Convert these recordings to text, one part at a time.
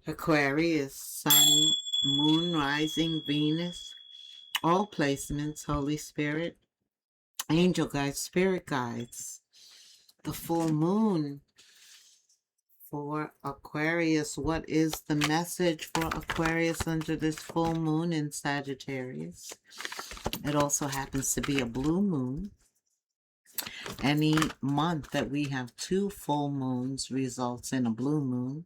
Aquarius, Sun, Moon, Rising, Venus, all placements, Holy Spirit, angel guides, spirit guides. The full moon for Aquarius. What is the message for Aquarius under this full moon in Sagittarius? It also happens to be a blue moon. Any month that we have two full moons results in a blue moon.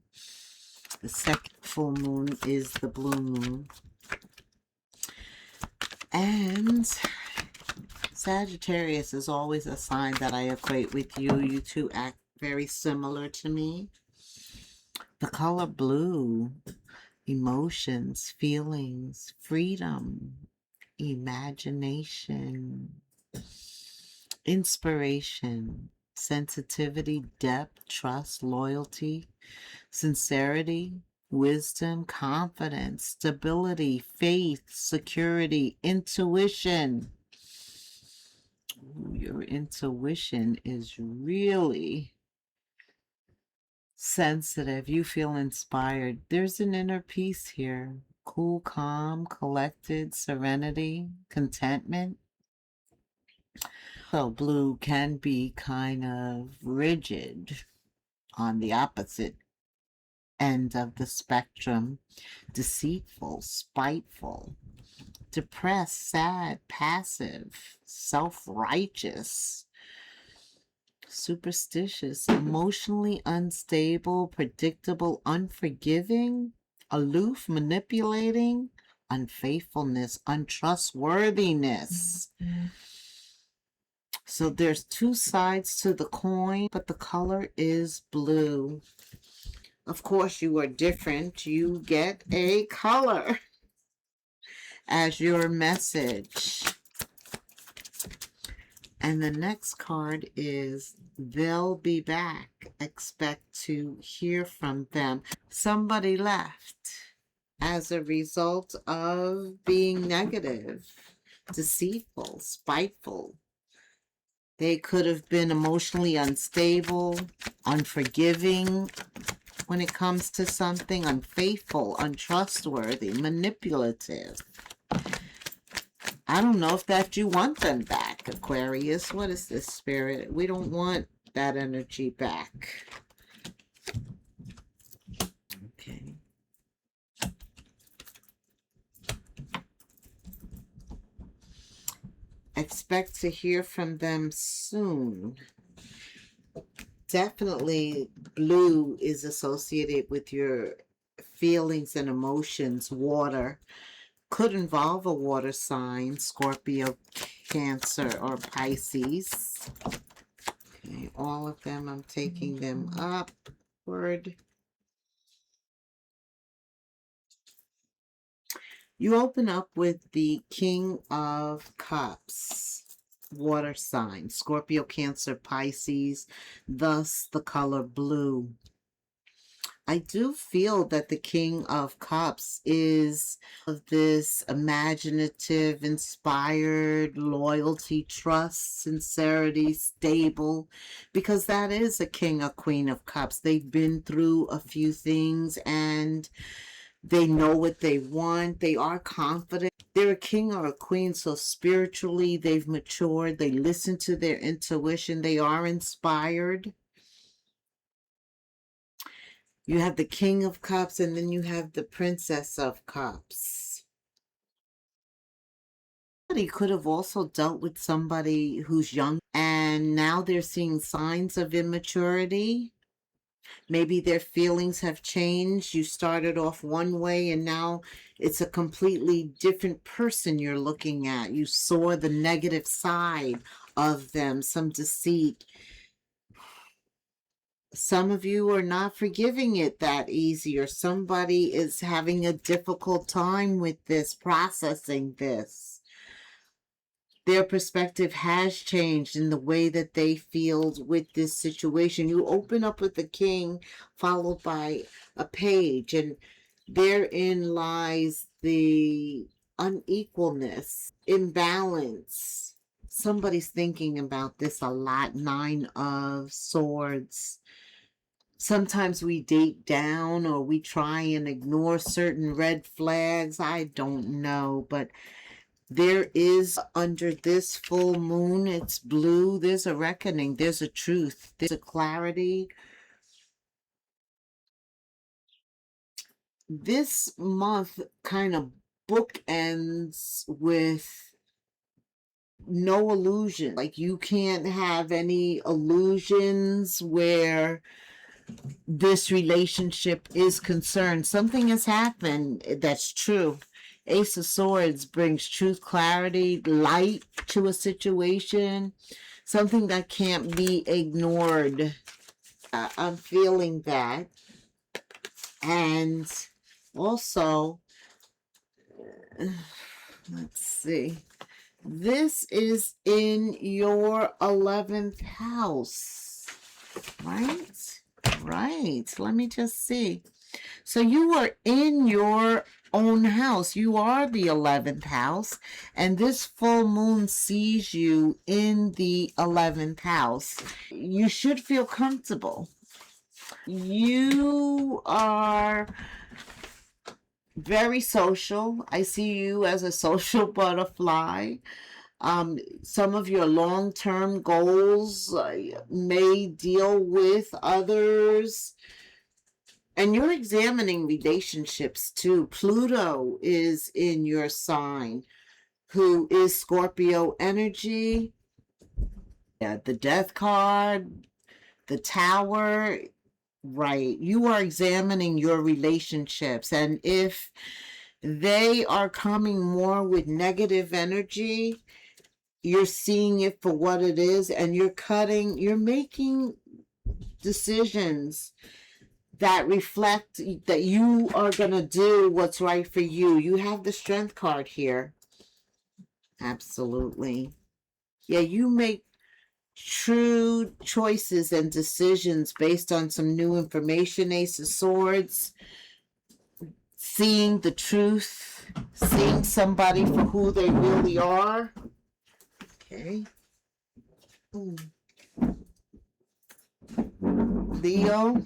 The second full moon is the blue moon. And Sagittarius is always a sign that I equate with you. You two act very similar to me. The color blue, emotions, feelings, freedom, imagination, inspiration, sensitivity, depth, trust, loyalty, sincerity, wisdom, confidence, stability, faith, security, intuition. Ooh, your intuition is really sensitive. You feel inspired. There's an inner peace here. Cool, calm, collected, serenity, contentment. So blue can be kind of rigid on the opposite end of the spectrum. Deceitful, spiteful, depressed, sad, passive, self-righteous, superstitious, emotionally unstable, predictable, unforgiving, aloof, manipulating, unfaithfulness, untrustworthiness. So there's two sides to the coin, but the color is blue. Of course, you are different. You get a color as your message. And the next card is they'll be back. Expect to hear from them. Somebody left as a result of being negative, deceitful, spiteful. They could have been emotionally unstable, unforgiving when it comes to something, unfaithful, untrustworthy, manipulative. I don't know if that you want them back, Aquarius. What is this, Spirit? We don't want that energy back. Okay. Expect to hear from them soon. Definitely blue is associated with your feelings and emotions. Water could involve a water sign, Scorpio, Cancer, or Pisces. Okay, all of them, I'm taking them upward. You open up with the King of Cups, water sign, Scorpio, Cancer, Pisces, thus the color blue. I do feel that the King of Cups is of this imaginative, inspired, loyalty, trust, sincerity, stable, because that is a King or Queen of Cups. They've been through a few things and they know what they want. They are confident. They're a king or a queen, so spiritually they've matured. They listen to their intuition. They are inspired. You have the King of Cups, and then you have the Princess of Cups. He could have also dealt with somebody who's young, and now they're seeing signs of immaturity. Maybe their feelings have changed. You started off one way, and now it's a completely different person you're looking at. You saw the negative side of them, some deceit. Some of you are not forgiving it that easy, or somebody is having a difficult time with this, processing this. Their perspective has changed in the way that they feel with this situation. You open up with the king, followed by a page, and therein lies the unequalness, imbalance. Somebody's thinking about this a lot. Nine of Swords. Sometimes we date down or we try and ignore certain red flags. I don't know, but there is under this full moon, it's blue. There's a reckoning. There's a truth. There's a clarity. This month kind of bookends with no illusion. Like you can't have any illusions where this relationship is concerned. Something has happened that's true. Ace of Swords brings truth, clarity, light to a situation, something that can't be ignored. I'm feeling that. And also, let's see. This is in your 11th house, right? Right. Let me just see. So you are in your own house. You are the 11th house, and this full moon sees you in the 11th house. You should feel comfortable. You are very social. I see you as a social butterfly. Some of your long-term goals may deal with others. And you're examining relationships too. Pluto is in your sign, who is Scorpio energy. Yeah, the death card, the tower. Right. You are examining your relationships. And if they are coming more with negative energy, you're seeing it for what it is, and you're making decisions that reflect that you are going to do what's right for you. You have the strength card here. Absolutely. Yeah, you make true choices and decisions based on some new information. Ace of Swords, seeing the truth, seeing somebody for who they really are. Okay. Leo,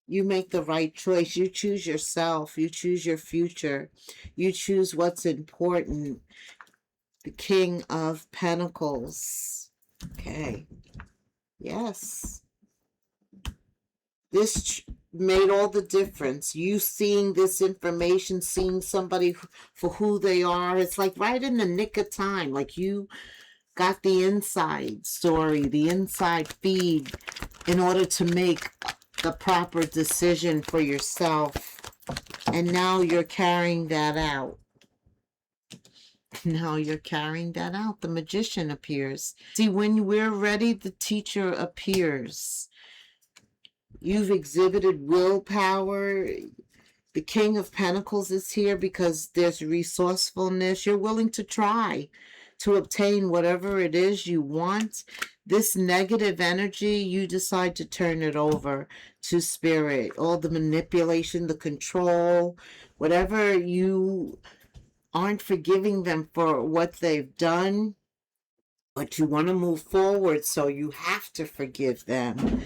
you make the right choice. You choose yourself. You choose your future. You choose what's important. The King of Pentacles. Okay. Yes. This made all the difference. You seeing this information, seeing somebody for who they are. It's like right in the nick of time. Like you got the inside story, the inside feed in order to make the proper decision for yourself. And now you're carrying that out. Now you're carrying that out. The magician appears. See, when we're ready, the teacher appears. You've exhibited willpower. The King of Pentacles is here because there's resourcefulness. You're willing to try to obtain whatever it is you want. This negative energy, you decide to turn it over to spirit. All the manipulation, the control, whatever you aren't forgiving them for what they've done, but you want to move forward, so you have to forgive them.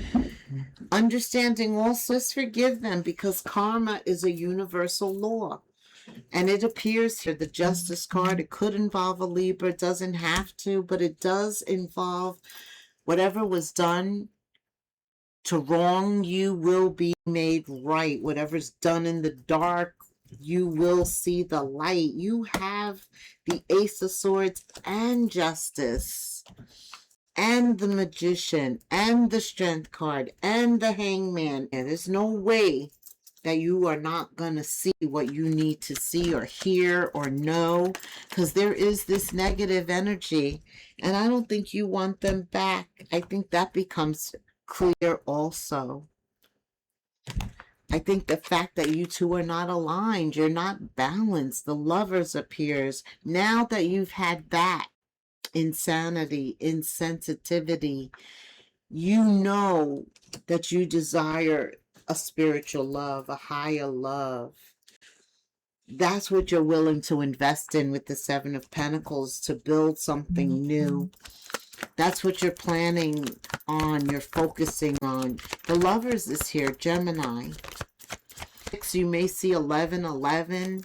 Understanding also is forgive them because karma is a universal law. And it appears here, the Justice card, it could involve a Libra, it doesn't have to, but it does involve whatever was done to wrong you will be made right. Whatever's done in the dark, you will see the light. You have the Ace of Swords and Justice and the Magician and the Strength card and the Hangman. And there's no way that you are not going to see what you need to see or hear or know, because there is this negative energy, and I don't think you want them back. I think that becomes clear also. I think the fact that you two are not aligned, you're not balanced, the Lovers appears. Now that you've had that insanity, insensitivity, you know that you desire a spiritual love, a higher love. That's what you're willing to invest in with the Seven of Pentacles, to build something new. That's what you're planning on, you're focusing on. The Lovers is here, Gemini. You may see 1111.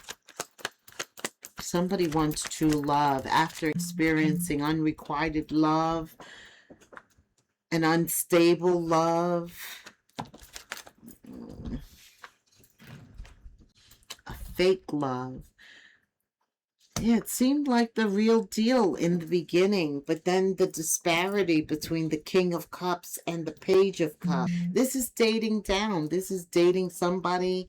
Somebody wants true love after experiencing unrequited love, an unstable love, a fake love. Yeah, it seemed like the real deal in the beginning, but then the disparity between the King of Cups and the Page of Cups. This is dating down. This is dating somebody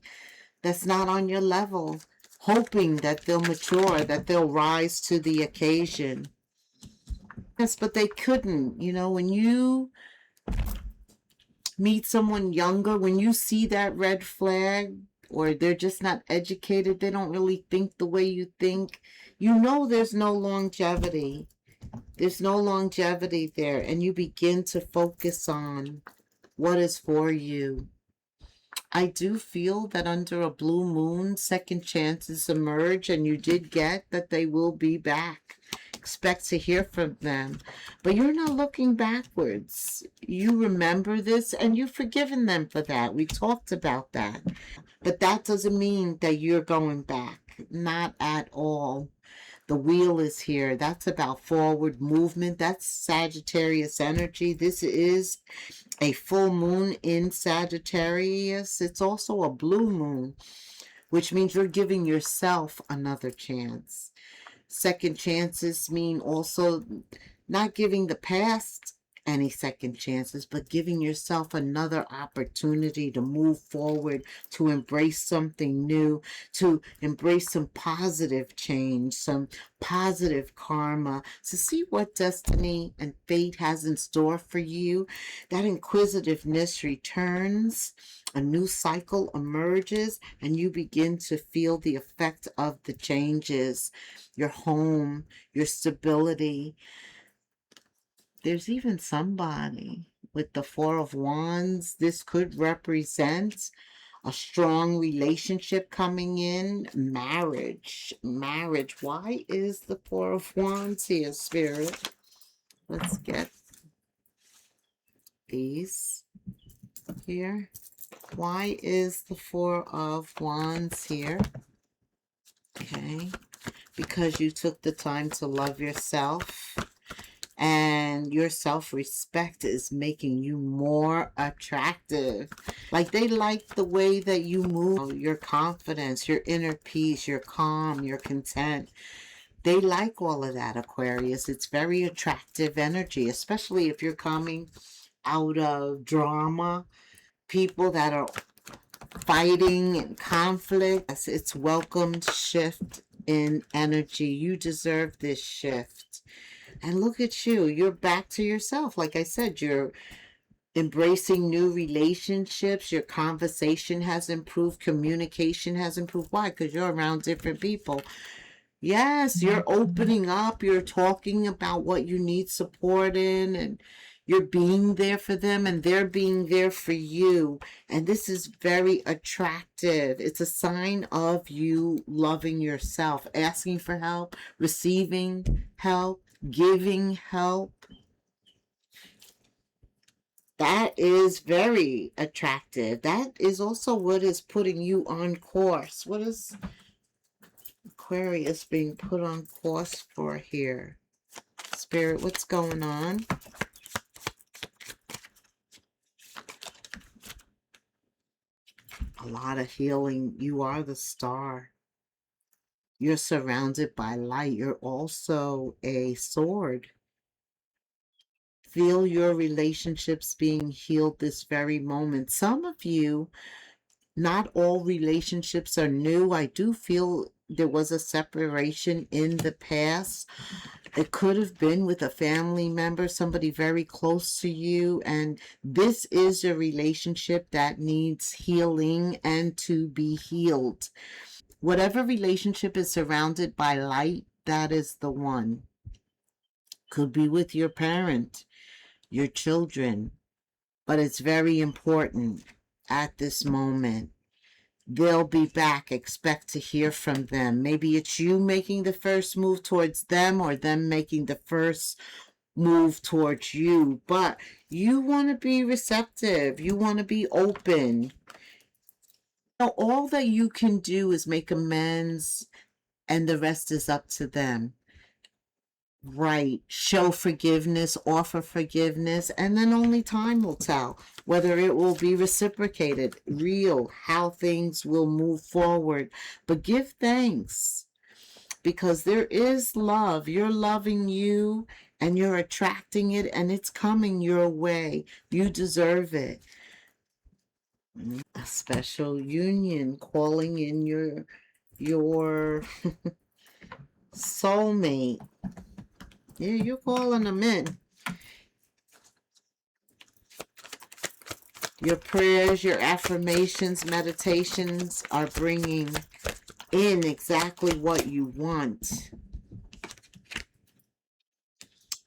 that's not on your level, hoping that they'll mature, that they'll rise to the occasion. Yes, but they couldn't. You know, when you meet someone younger, when you see that red flag, or they're just not educated, they don't really think the way you think, you know there's no longevity. There's no longevity there, and you begin to focus on what is for you. I do feel that under a blue moon, second chances emerge, and you did get that they will be back. Expect to hear from them. But you're not looking backwards. You remember this, and you've forgiven them for that. We talked about that. But that doesn't mean that you're going back. Not at all. The wheel is here. That's about forward movement. That's Sagittarius energy. This is a full moon in Sagittarius. It's also a blue moon, which means you're giving yourself another chance. Second chances mean also not giving the past any second chances, but giving yourself another opportunity to move forward, to embrace something new, to embrace some positive change, some positive karma, to see what destiny and fate has in store for you. That inquisitiveness returns, a new cycle emerges, and you begin to feel the effect of the changes. Your home, your stability. There's even somebody with the Four of Wands. This could represent a strong relationship coming in. Marriage. Why is the Four of Wands here, Spirit? Let's get these here. Why is the Four of Wands here? Okay. Because you took the time to love yourself. And your self-respect is making you more attractive. Like, they like the way that you move, your confidence, your inner peace, your calm, your content. They like all of that, Aquarius. It's very attractive energy, especially if you're coming out of drama, people that are fighting and conflict. It's welcomed shift in energy. You deserve this shift. And look at you. You're back to yourself. Like I said, you're embracing new relationships. Your conversation has improved. Communication has improved. Why? Because you're around different people. Yes, you're opening up. You're talking about what you need support in, and you're being there for them, and they're being there for you. And this is very attractive. It's a sign of you loving yourself, asking for help, receiving help, giving help. That is very attractive. That is also what is putting you on course. What is Aquarius being put on course for here? Spirit, what's going on? A lot of healing. You are the star. You're surrounded by light. You're also a sword. Feel your relationships being healed this very moment. Some of you, not all relationships are new. I do feel there was a separation in the past. It could have been with a family member, somebody very close to you, and this is a relationship that needs healing and to be healed. Whatever relationship is surrounded by light, that is the one. Could be with your parent, your children, but it's very important at this moment. They'll be back. Expect to hear from them. Maybe it's you making the first move towards them, or them making the first move towards you, but you want to be receptive. You want to be open. All that you can do is make amends, and the rest is up to them. Right. Show forgiveness, offer forgiveness, and then only time will tell whether it will be reciprocated, real, how things will move forward. But give thanks because there is love. You're loving you and you're attracting it and it's coming your way. You deserve it. A special union calling in your soulmate. Yeah, you're calling them in. Your prayers, your affirmations, meditations are bringing in exactly what you want.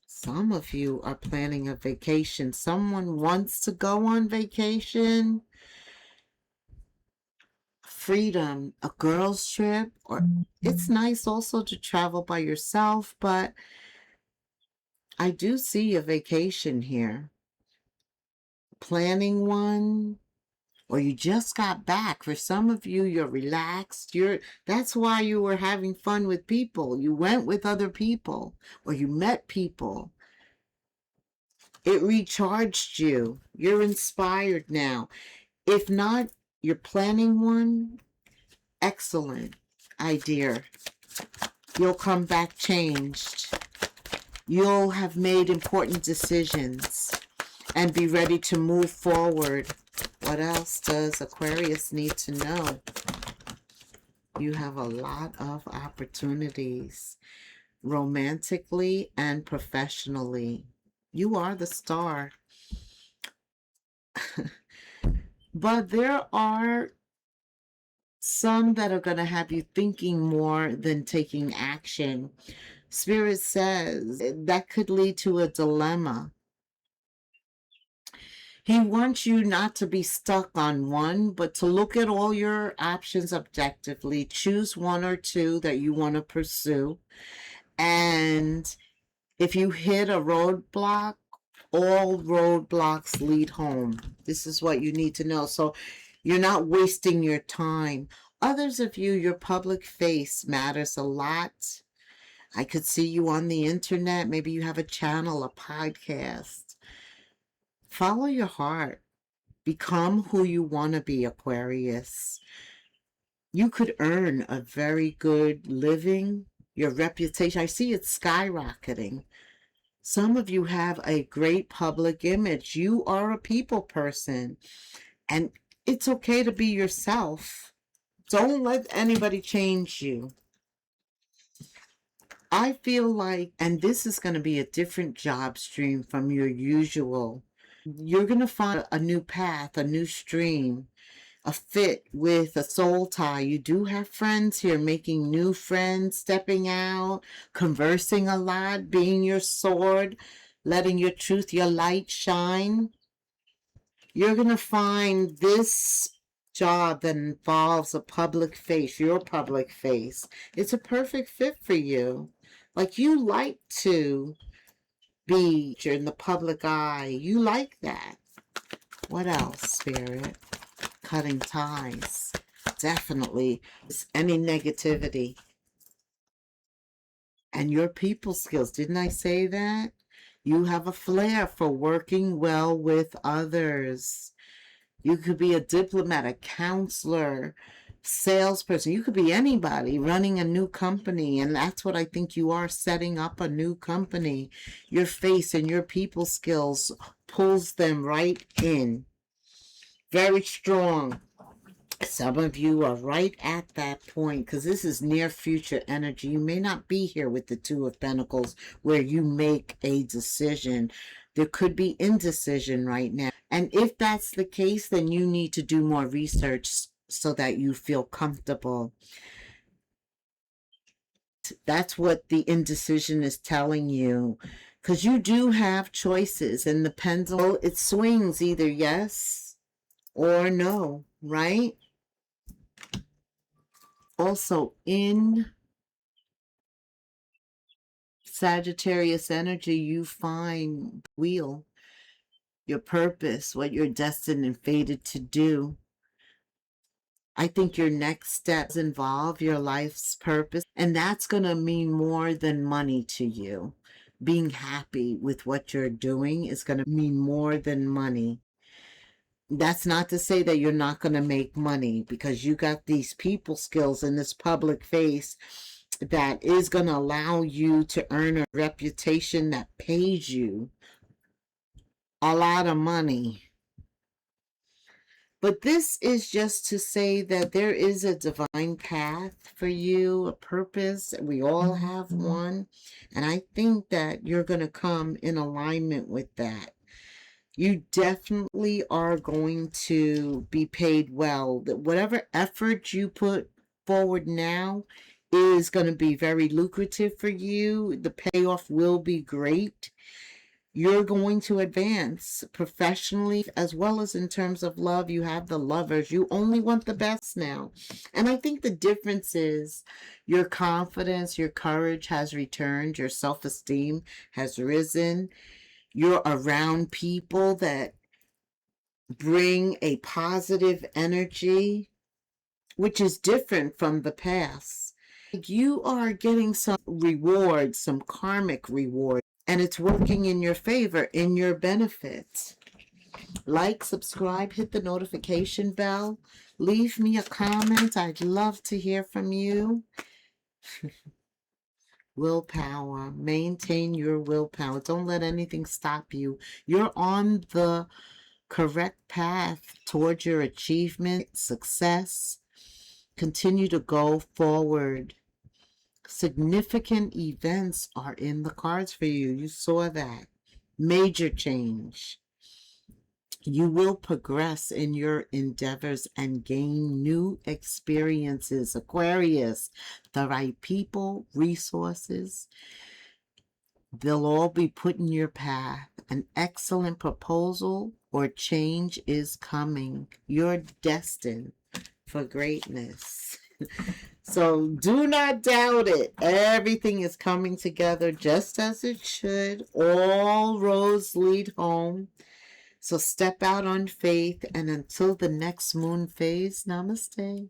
Some of you are planning a vacation. Someone wants to go on vacation. Freedom, a girls' trip, or it's nice also to travel by yourself, but I do see a vacation here. Planning one, or you just got back. For some of you, you're relaxed. That's why you were having fun with people. You went with other people or you met people. It recharged you. You're inspired now. If not, you're planning one. Excellent idea. You'll come back changed. You'll have made important decisions and be ready to move forward. What else does Aquarius need to know? You have a lot of opportunities romantically and professionally. You are the star. But there are some that are going to have you thinking more than taking action. Spirit says that could lead to a dilemma. He wants you not to be stuck on one, but to look at all your options objectively, choose one or two that you want to pursue. And if you hit a roadblock, all roadblocks lead home. This is what you need to know. So you're not wasting your time. Others of you, your public face matters a lot. I could see you on the internet. Maybe you have a channel, a podcast. Follow your heart. Become who you want to be, Aquarius. You could earn a very good living. Your reputation, I see it skyrocketing. Some of you have a great public image. You are a people person, and it's okay to be yourself. Don't let anybody change you. I feel like, and this is going to be a different job stream from your usual. You're going to find a new path, a new stream, a fit with a soul tie. You do have friends here, making new friends, stepping out, conversing a lot, being your sword, letting your truth, your light shine. You're going to find this job that involves a public face, your public face. It's a perfect fit for you. Like you like to be in the public eye. You like that. What else, Spirit? Cutting ties. Definitely. Any negativity. And your people skills. Didn't I say that? You have a flair for working well with others. You could be a diplomat, a counselor, salesperson. You could be anybody running a new company. And that's what I think you are, setting up a new company. Your face and your people skills pulls them right in. Very strong. Some of you are right at that point because this is near future energy. You may not be here with the Two of Pentacles where you make a decision. There could be indecision right now. And if that's the case, then you need to do more research so that you feel comfortable. That's what the indecision is telling you. Because you do have choices, and the pendulum, it swings either yes or no, right? Also, in Sagittarius energy, you find the wheel, your purpose, what you're destined and fated to do. I think your next steps involve your life's purpose, and that's going to mean more than money to you. Being happy with what you're doing is going to mean more than money. That's not to say that you're not going to make money, because you got these people skills in this public face that is going to allow you to earn a reputation that pays you a lot of money. But this is just to say that there is a divine path for you, a purpose. We all have one. And I think that you're going to come in alignment with that. You definitely are going to be paid well. That whatever effort you put forward now is going to be very lucrative for you. The payoff will be great. You're going to advance professionally as well as in terms of love. You have the lovers. You only want the best now. And I think the difference is your confidence, your courage has returned, your self-esteem has risen. You're around people that bring a positive energy, which is different from the past. You are getting some rewards, some karmic rewards, and it's working in your favor, in your benefit. Like, subscribe, hit the notification bell, leave me a comment. I'd love to hear from you. Willpower. Maintain your willpower. Don't let anything stop you. You're on the correct path towards your achievement, success. Continue to go forward. Significant events are in the cards for you. You saw that. Major change. You will progress in your endeavors and gain new experiences. Aquarius, the right people, resources, they'll all be put in your path. An excellent proposal or change is coming. You're destined for greatness. So do not doubt it. Everything is coming together just as it should. All roads lead home. So step out on faith, and until the next moon phase, namaste.